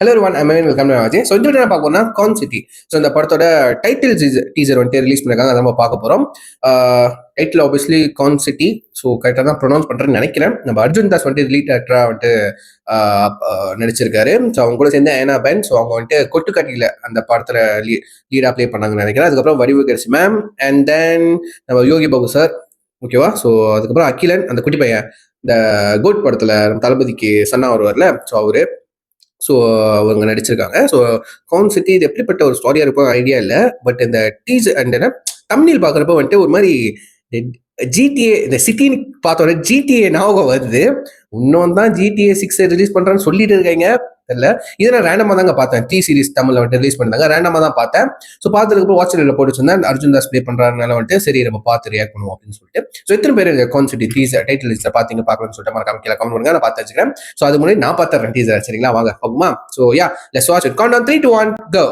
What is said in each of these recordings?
Hello one அமேன் welcome ஆச்சு. So இந்த என்ன பார்க்க போறோம்னா கான் சிட்டி. ஸோ இந்த படத்தோட டைட்டில் டீசர் வந்துட்டு ரிலீஸ் பண்ணிருக்காங்க. அதை நம்ம பார்க்க போகிறோம். டைட்டில் ஆப்வியஸ்லி கான் சிட்டி. ஸோ கரெக்டாக தான் ப்ரொனவுன்ஸ் பண்ணுறேன்னு நினைக்கிறேன். நம்ம அர்ஜுன் தாஸ் வந்துட்டு லீட் ஆக்டராக வந்துட்டு நடிச்சிருக்காரு. ஸோ அவங்க கூட சேர்ந்து ஏனா பென். ஸோ அவங்க வந்துட்டு கொட்டுக்கட்டியில் அந்த படத்தில் லீடாக ப்ளே பண்ணாங்கன்னு நினைக்கிறேன். அதுக்கப்புறம் வடிவுகரிசி மேம் அண்ட் தென் நம்ம யோகி பாபு சார். ஓகேவா? ஸோ அதுக்கப்புறம் அகிலன் அந்த குட்டி பையன் இந்த கோட் படத்தில் தளபதிக்கு சன்னா வருவார்ல, ஸோ அவரு. ஸோ அவங்க நடிச்சிருக்காங்க. ஸோ கான் சிட்டி இது எப்படிப்பட்ட ஒரு ஸ்டோரியா இருக்கும் ஐடியா இல்லை. பட் இந்த டீசர் அண்ட் என்ன தமிழில் பார்க்குறப்ப வந்துட்டு ஒரு மாதிரி ஜிடிஏ இந்த சிட்டின்னு பார்த்தோட ஜிடிஏ ஞாபகம் வருது. இன்னும் தான் ஜிடிஏ 6 ரிலீஸ் பண்றான்னு சொல்லிட்டு இருக்காங்க. தெரியல. இதை நான் ரேண்டமா தாங்க பார்த்தேன். டி சீரிஸ் தமிழ்ல வந்துட்டு ரிலீஸ் பண்ணாங்க. ரேண்டமா தான் பார்த்தேன். ஸோ பார்த்ததுக்கு வாட்ஸ்அப்ல போட்டு வச்சிருந்தேன். அர்ஜுன் தாஸ் ப்ளே பண்றாருனால வந்துட்டு சரி நம்ம பார்த்து ரியாக்ட் பண்ணுவோம் அப்படின்னு சொல்லிட்டு. ஸோ எத்தனை பேர் கான் சிட்டி டீசர் டைட்டில் லிஸ்ட்ல பாத்தீங்க பார்க்கணும்னு சொல்லிட்டு மறக்காம கீழே கமெண்ட் பண்ணுங்க. நான் பார்த்து வச்சுக்கிறேன். ஸோ அது முன்னாடி நான் பார்த்துறேன் டீசர். சரிங்களா? வாங்க பார்ப்போமா? So ya let's watch it. Countdown 3 2 1 go.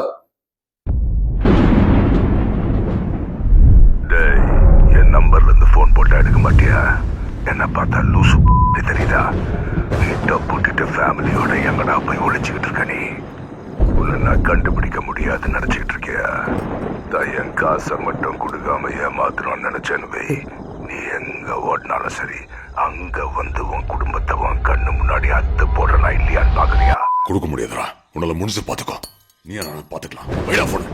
என் நம்பர்ல இருந்து போன் போட்டு எடுக்க மாட்டியா? என்ன பார்த்தா லூசு தெரியுதா? வீட்டை போட்டுட்டு ஃபேமிலியோட எங்கடா போய் ஒழிச்சுக்கிட்டு இருக்க நீ? உன்னை நான் கண்டுபிடிக்க முடியாதுன்னு நினைச்சுக்கிட்டு இருக்கியா? என் காசை மட்டும் கொடுக்காம ஏமாத்தணும்னு நினைச்சேன்னு வை. நீ எங்க ஓடினாலும் சரி, அங்க வந்து உன் குடும்பத்தை உன் கண்ணு முன்னாடி அத்து போடுறா இல்லையான்னு பாக்குறியா? கொடுக்க முடியாதுடா. உன்னால முடிஞ்சு பாத்துக்கோ. நீ பாத்துக்கலாம். வைடா போன்.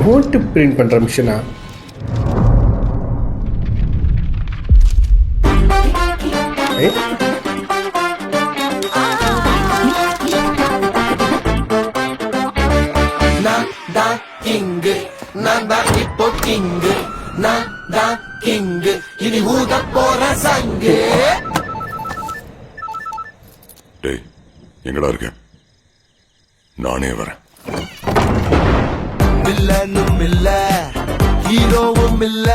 நோட்டு பிரிண்ட் பண்ற மிஷினா? டேய் எங்கடா இருக்க? நானே வரேன். வில்லனும் இல்ல, ஹீரோவும் இல்ல,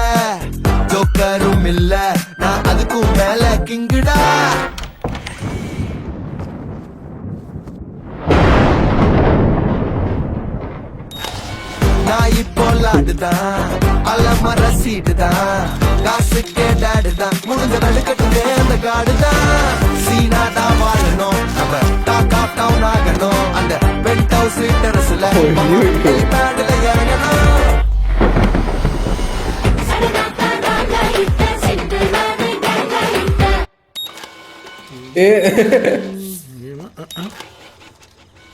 ஜோக்கரும் இல்ல, நான் அதுக்கும் மேல கிங்குடா. நான் இப்போ லாடுதான், அலமர சீட்டுதான், காசு கேடாடுதான், முடிஞ்ச நடுக்கட்டுமே அந்த காடுதான். சீனா தான் வாழணும், நம்ம டாக் ஆஃப் டவுன் ஆகணும், அந்த பென்ட் ஹவுஸ் டெரஸ்ல பேடுல இறங்கணும்.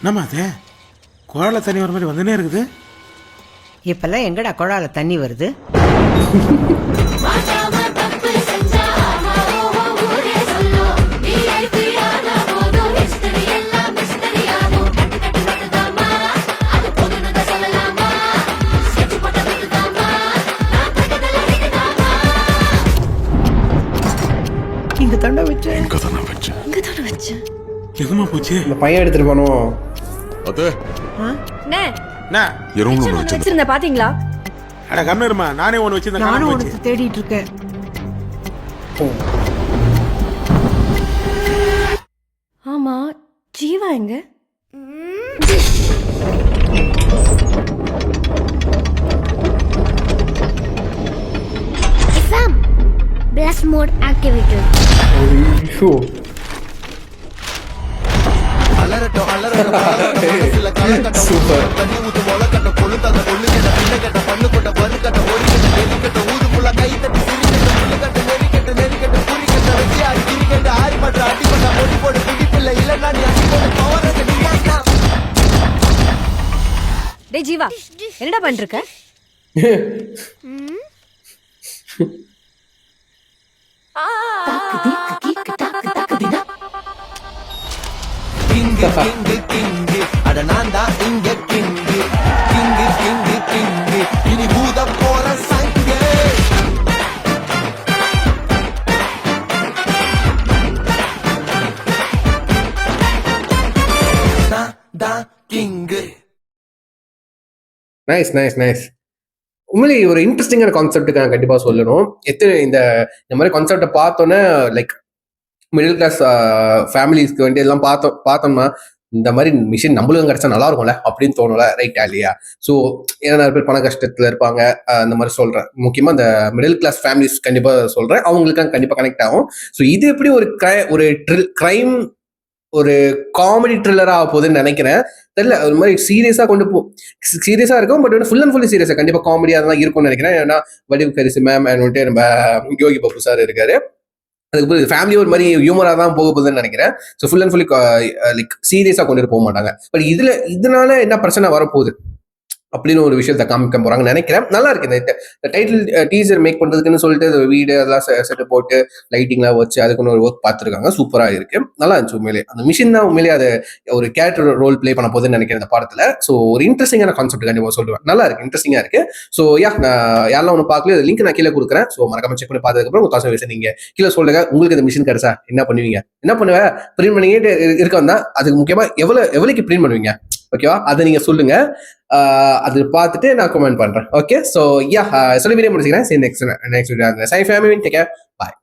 நம்ம அதே குழால தண்ணி வர மாதிரி வந்துனே இருக்குது. இப்பெல்லாம் எங்கடா குழால தண்ணி வருது? இங்க தண்டை வச்சேன். இங்க தானே வச்சேன். எதுமா போச்சு? இந்த பையன் எடுத்துட்டு போனோம். அதே வச்சிருந்த பாத்தீங்களா? அட கம்னருமா, நானே ஒன்னு வச்சிருந்தேன். நானும் ஒன்னு தேடிட்டு இருக்கேன். ஆமா, ஜீவா எங்க? Exam blast mode activated. ஐயோ அலரட்டும் அலரட்டும் சூப்பர். தண்ணி ஊத்து முளைக்கட்ட கொழுத்தாத கொள்ளுக்கட்ட பின்னக்கட்ட பண்ணுக்கட்ட பருக்கட்ட ஒடிக்கட்ட நெறிக்கட்ட ஊதுக்குள்ள கை தட்டி சிரிக்கட்ட புள்ளிக்கட்ட நெறிக்கட்ட நெறிக்கட்ட புரிக்கட்ட வெட்டியா கிரிக்கட்ட ஆரி பண்ற அடி பண்ண ஒடி போடு பிடிப்பில்ல இல்லன்னா நீ அடி போடு பவரக்க நீ மாட்டா. டேய் ஜீவா, என்னடா பண்ணிருக்க? கிங்கு கிங்கு கிங்கு அட நான் தான் இங்க கிங்கு கிங்கு கிங்கு கிங்கு இனி பூத போற சங்கு. நான் தான் கிங்கு. Nice nice nice. உண்மையிலே ஒரு இன்ட்ரெஸ்டிங்கான கான்செப்ட்டுக்கு நான் கண்டிப்பா சொல்லணும். இந்த மாதிரி கான்செப்டை பார்த்தோன்னே லைக் மிடில் கிளாஸ் ஃபேமிலிஸ்க்கு வேண்டிய எல்லாம் பார்த்தோம்னா இந்த மாதிரி மிஷின் நம்மளுக்கும் கிடைச்சா நல்லா இருக்கும்ல அப்படின்னு தோணும்ல, ரைட்டா இல்லையா? ஸோ ஏன்னா நிறைய பேர் பண கஷ்டத்துல இருப்பாங்க, அந்த மாதிரி சொல்றேன். முக்கியமா இந்த மிடில் கிளாஸ் ஃபேமிலிஸ் கண்டிப்பா சொல்றேன், அவங்களுக்கு கண்டிப்பா கனெக்ட் ஆகும். ஸோ இது எப்படி ஒரு கிரைம் ஒரு காமெடி த்ரில்லரா ஆக போகுதுன்னு நினைக்கிறேன். தெரியல, ஒரு மாதிரி சீரியஸா சீரியஸா இருக்கும், பட் வந்து ஃபுல் அண்ட் ஃபுல்லி சீரியஸா கண்டிப்பா காமெடியா தான் இருக்கும்னு நினைக்கிறேன். ஏன்னா வடிவு கரிசி மேம் அண்ட் வந்துட்டு நம்ம யோகி பாபு சார் இருக்காரு. அதுக்கு ஃபேமிலி ஒரு மாதிரி ஹியூமரா தான் போக போகுதுன்னு நினைக்கிறேன். So full and fully like சீரியஸா கொண்டு போக மாட்டாங்க. பட் இதனால என்ன பிரச்சனை வரப்போகுது அப்படின்னு ஒரு விஷயத்த காமிக்க போறாங்கன்னு நினைக்கிறேன். நல்லா இருக்கு இந்த டைட்டில் டீசர் மேக் பண்றதுக்குன்னு சொல்லிட்டு வீடு அதெல்லாம் செட்டு போட்டு லைட்டிங்லாம் வச்சு அதுக்குன்னு ஒரு ஒர்க் பார்த்துருக்காங்க. சூப்பரா இருக்கு, நல்லா இருந்துச்சு. உண்மையிலே அந்த மிஷின் தான் உண்மையிலே அது ஒரு கேரக்டர் ரோல் பிளே பண்ண போகுதுன்னு நினைக்கிறேன் இந்த படத்துல. ஸோ ஒரு இன்ட்ரெஸ்டிங்கான கான்செப்ட் கண்டிப்பா சொல்லுவேன். நல்லா இருக்கு, இன்ட்ரெஸ்டிங்கா இருக்கு. ஸோ யாரெல்லாம் ஒன்று பார்க்கல, லிங்க் நான் கீழே கொடுக்குறேன். ஸோ மறக்காம செக் பண்ணி பார்த்ததுக்கப்புறம் உங்க தாசம் விஷயம் நீங்க கீழே சொல்லுங்க. உங்களுக்கு இந்த மிஷின் கிடைச்சா என்ன பண்ணுவீங்க? என்ன பண்ணுவேன்? பிரிண்ட் பண்ணிக்கிட்டு இருக்க வந்தா அதுக்கு முக்கியமா எவ்வளவுக்கு பிரிண்ட் பண்ணுவீங்க? ஓகேவா, அதை நீங்க சொல்லுங்க. அது பார்த்துட்டு நான் கமெண்ட் பண்றேன். ஓகே, ஸோ சொல்லி வீடியோ முடிச்சுக்கிறேன். நெக்ஸ்ட் வீடியோ சை ஃபேமிலி டேக் கேர், பாய்.